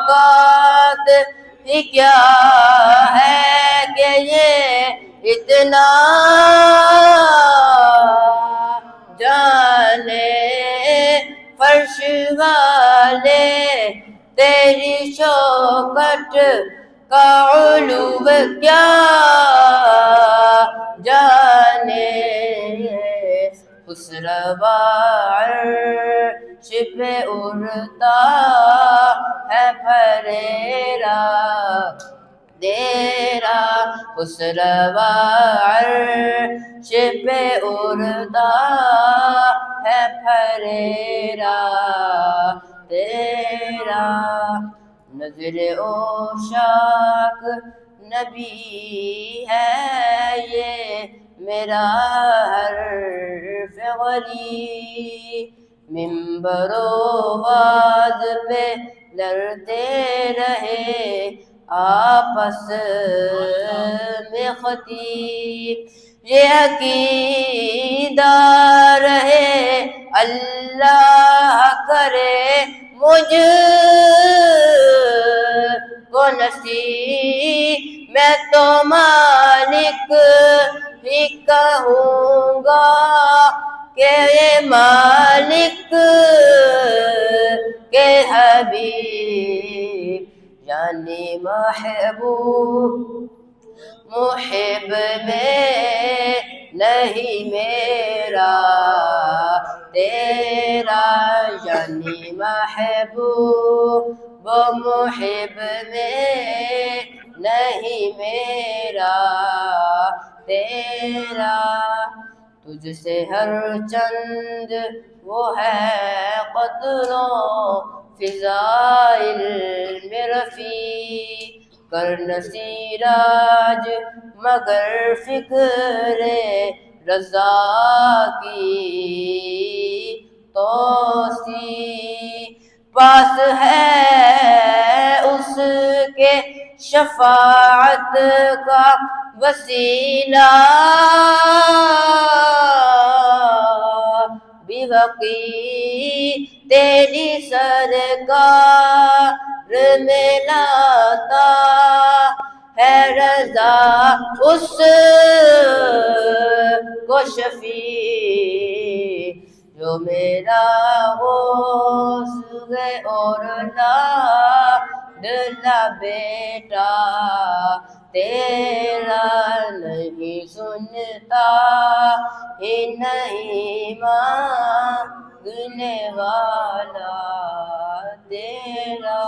اوقات ہی کیا ہے کہ یہ اتنا جانے فرش والے تیری شوکت کا علو کیا جانے خسروا عرش پہ اڑتا ہے پھریرا تیرا خسروا عرش پہ اڑتا ہے پھریرا تیرا نظر عشاق نبی ہے یہ میرا حرف غلی منبر و واز پہ لڑتے رہے آپس میں خطیب یہ عقیدہ رہے اللہ کرے مجھ کو نصیب میں تو مالک ہی کہوں گا کہ یہ مالک کے حبیب یعنی محبوب محب میں نہیں میرا تیرا یعنی محبوب وہ محب میں نہیں میرا تیرا تجھ سے ہر چند وہ ہے قطروں فضائل میں رفیع کرن سیراج مگر فکر رضا کی توسیع پاس ہے اس کے شفاعت کا وسیلہ بھی وقی تیری سرکار میں لاتا ہے رضا اس کو شفیع جو میرا غوث ہے اور لاڈلا بیٹا تیرا نہیں سنتا ہی نہیں مانگنے والا تیرا